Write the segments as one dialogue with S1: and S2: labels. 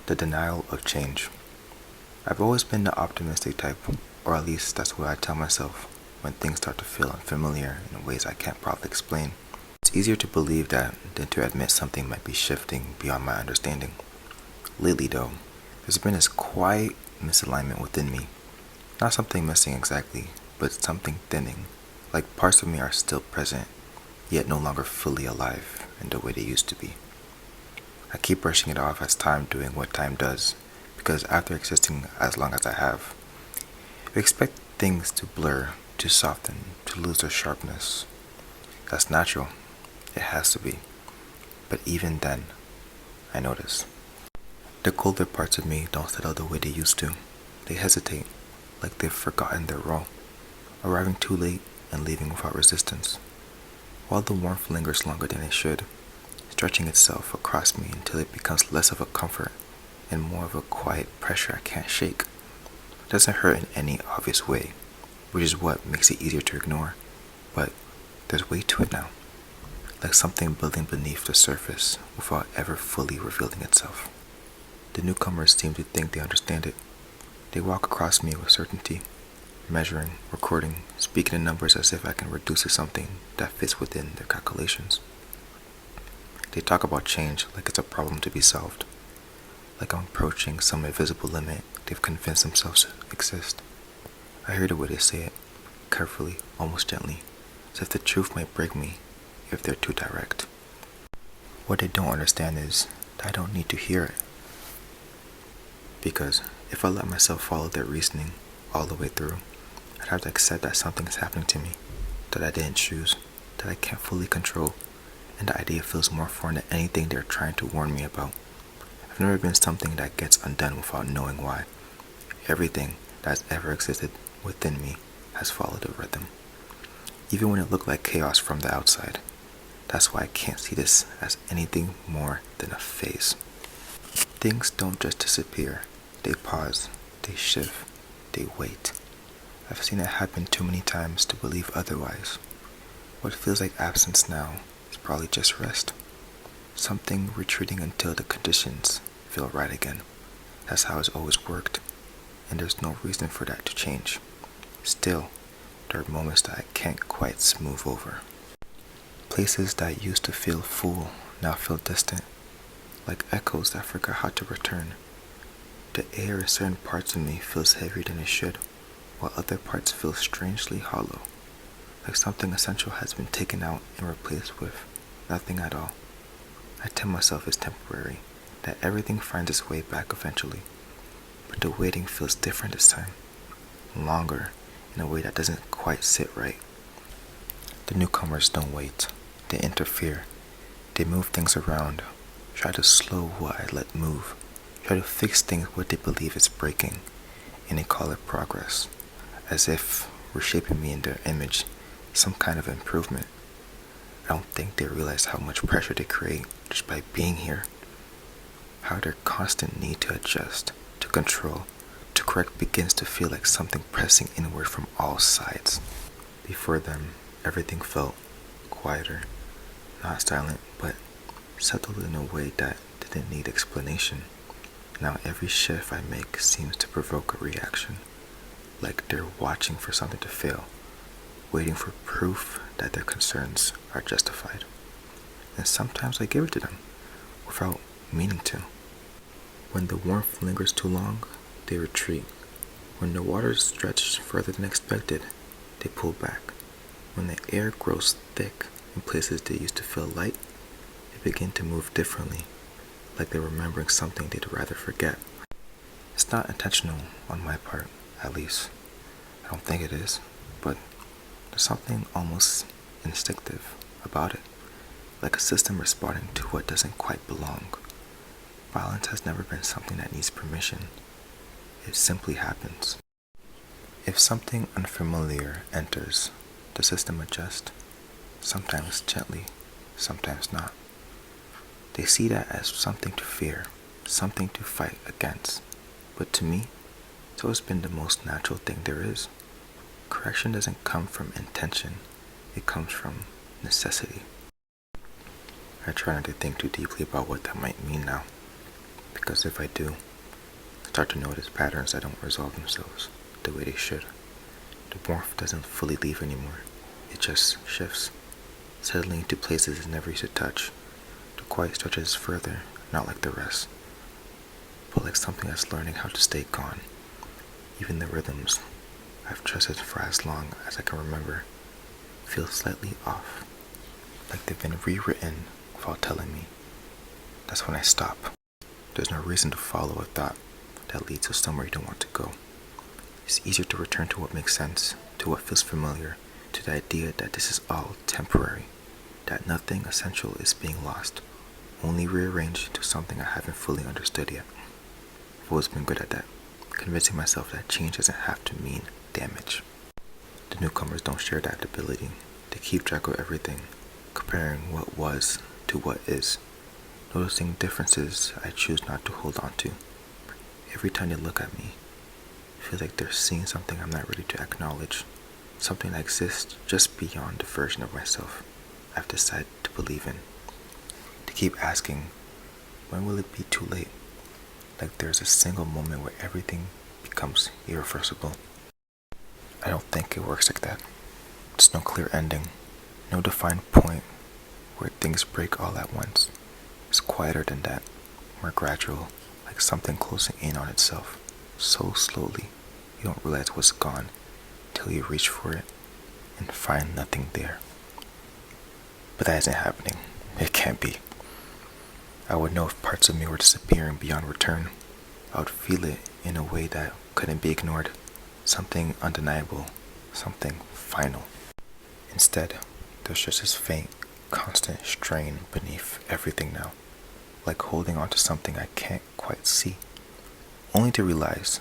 S1: The denial of change. I've always been the optimistic type, or at least that's what I tell myself when things start to feel unfamiliar in ways I can't properly explain. It's easier to believe that than to admit something might be shifting beyond my understanding. Lately, though, there's been this quiet misalignment within me. Not something missing exactly, but something thinning. Like parts of me are still present, yet no longer fully alive in the way they used to be. I keep brushing it off as time doing what time does, because after existing as long as I have, we expect things to blur, to soften, to lose their sharpness. That's natural. It has to be. But even then, I notice. The colder parts of me don't settle the way they used to. They hesitate, like they've forgotten their role, arriving too late and leaving without resistance. While the warmth lingers longer than it should, stretching itself across me until it becomes less of a comfort and more of a quiet pressure I can't shake. It doesn't hurt in any obvious way, which is what makes it easier to ignore, but there's weight to it now, like something building beneath the surface without ever fully revealing itself. The newcomers seem to think they understand it. They walk across me with certainty, measuring, recording, speaking in numbers as if I can reduce to something that fits within their calculations. They talk about change like it's a problem to be solved, like I'm approaching some invisible limit they've convinced themselves exists. I hear the way they say it, carefully, almost gently, as if the truth might break me if they're too direct. What they don't understand is that I don't need to hear it. Because if I let myself follow their reasoning all the way through, I'd have to accept that something is happening to me, that I didn't choose, that I can't fully control, and the idea feels more foreign than anything they're trying to warn me about. I've never been something that gets undone without knowing why. Everything that's ever existed within me has followed a rhythm, even when it looked like chaos from the outside. That's why I can't see this as anything more than a phase. Things don't just disappear. They pause, they shift, they wait. I've seen it happen too many times to believe otherwise. What feels like absence now is probably just rest. Something retreating until the conditions feel right again. That's how it's always worked, and there's no reason for that to change. Still, there are moments that I can't quite smooth over. Places that used to feel full now feel distant, like echoes that forgot how to return. The air in certain parts of me feels heavier than it should, while other parts feel strangely hollow, like something essential has been taken out and replaced with nothing at all. I tell myself it's temporary, that everything finds its way back eventually, but the waiting feels different this time, longer in a way that doesn't quite sit right. The newcomers don't wait, they interfere, they move things around, try to slow what I let move, try to fix things what they believe is breaking, and they call it progress, as if reshaping me in their image is some kind of improvement. I don't think they realize how much pressure they create just by being here, how their constant need to adjust, to control, to correct begins to feel like something pressing inward from all sides. Before them, everything felt quieter, not silent, but settled in a way that didn't need explanation. Now every shift I make seems to provoke a reaction, like they're watching for something to fail, waiting for proof that their concerns are justified. And sometimes I give it to them, without meaning to. When the warmth lingers too long, they retreat. When the waters stretch further than expected, they pull back. When the air grows thick in places that used to feel light, they begin to move differently, like they're remembering something they'd rather forget. It's not intentional on my part, at least. I don't think it is, but there's something almost instinctive about it, like a system responding to what doesn't quite belong. Violence has never been something that needs permission. It simply happens. If something unfamiliar enters, the system adjusts, sometimes gently, sometimes not. They see that as something to fear, something to fight against. But to me, it's always been the most natural thing there is. Correction doesn't come from intention, it comes from necessity. I try not to think too deeply about what that might mean now, Because if I do, I start to notice patterns that don't resolve themselves the way they should. The warmth doesn't fully leave anymore. It just shifts, settling into places it never used to touch. The quiet stretches further, not like the rest, but like something that's learning how to stay gone. Even the rhythms I've trusted for as long as I can remember feel slightly off, like they've been rewritten without telling me. That's when I stop. There's no reason to follow a thought that leads to somewhere you don't want to go. It's easier to return to what makes sense, to what feels familiar, to the idea that this is all temporary, that nothing essential is being lost, only rearranged to something I haven't fully understood yet. I've always been good at that, convincing myself that change doesn't have to mean damage. The newcomers don't share that ability. They keep track of everything, comparing what was to what is, noticing differences I choose not to hold on to. Every time they look at me, I feel like they're seeing something I'm not ready to acknowledge, something that exists just beyond the version of myself I've decided to believe in. They keep asking, when will it be too late? Like there's a single moment where everything becomes irreversible. I don't think it works like that. There's no clear ending, no defined point where things break all at once. It's quieter than that, more gradual, like something closing in on itself, so slowly you don't realize what's gone till you reach for it and find nothing there. But that isn't happening. It can't be. I would know if parts of me were disappearing beyond return. I would feel it in a way that couldn't be ignored. Something undeniable, something final. Instead, there's just this faint, constant strain beneath everything now, like holding on to something I can't quite see, only to realize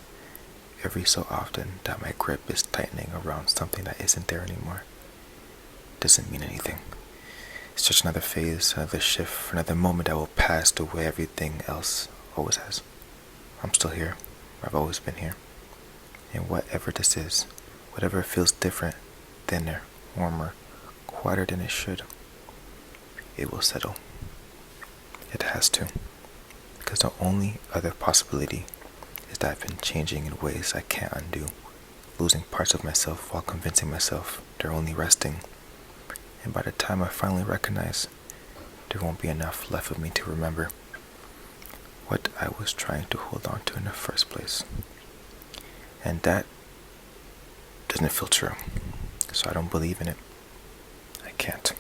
S1: every so often that my grip is tightening around something that isn't there anymore. Doesn't mean anything. It's just another phase, another shift, another moment that will pass the way everything else always has. I'm still here. I've always been here. And whatever this is, whatever feels different, thinner, warmer, quieter than it should, it will settle. It has to. Because the only other possibility is that I've been changing in ways I can't undo, losing parts of myself while convincing myself they're only resting. And by the time I finally recognize, there won't be enough left of me to remember what I was trying to hold on to in the first place. And that doesn't feel true, so I don't believe in it. I can't.